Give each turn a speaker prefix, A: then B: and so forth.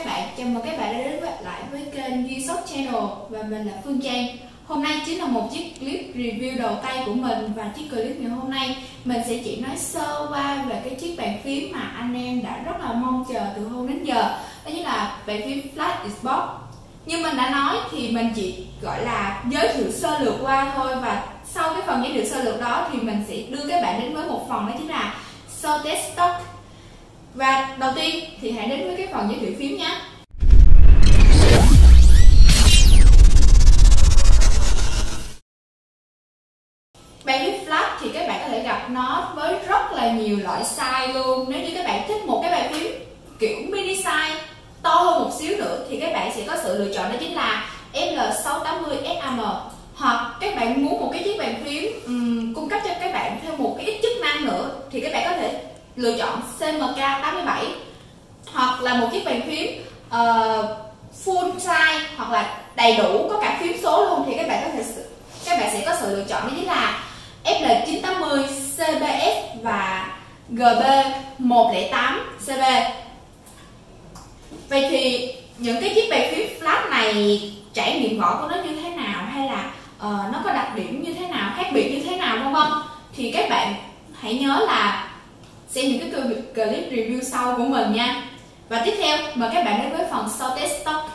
A: các bạn, chào mừng các bạn đã đến lại với kênh Gshop Channel và mình là Phương Trang. Hôm nay chính là một chiếc clip review đầu tay của mình, và chiếc clip ngày hôm nay mình sẽ chỉ nói sơ qua về cái chiếc bàn phím mà anh em đã rất là mong chờ từ hôm đến giờ, đó chính là bàn phím Flat Xbox. Như mình đã nói thì mình chỉ gọi là giới thiệu sơ lược qua thôi, và sau cái phần giới thiệu sơ lược đó thì mình sẽ đưa các bạn đến với một phần, đó chính là so test stock. Và đầu tiên thì hãy đến với cái phần giới thiệu phím nhé. Bàn phím Flat thì các bạn có thể gặp nó với rất là nhiều loại size luôn. Nếu như các bạn thích một cái bàn phím kiểu mini size to hơn một xíu nữa thì các bạn sẽ có sự lựa chọn, đó chính là L680SAM. Hoặc các bạn muốn một cái chiếc bàn phím cung cấp cho các bạn thêm một cái ít chức năng nữa thì các bạn có thể lựa chọn CMK87, hoặc là một chiếc bàn phím full size hoặc là đầy đủ có cả phím số luôn thì các bạn sẽ có sự lựa chọn, đó chính là FL980 CBS và GB108CB. Vậy thì những cái chiếc bàn phím Flat này trải nghiệm gõ của nó như thế nào, hay là nó có đặc điểm như thế nào, khác biệt như thế nào vân vân, thì các bạn hãy nhớ là xem những cái clip review sau của mình nha. Và tiếp theo mời các bạn đến với phần so test stock.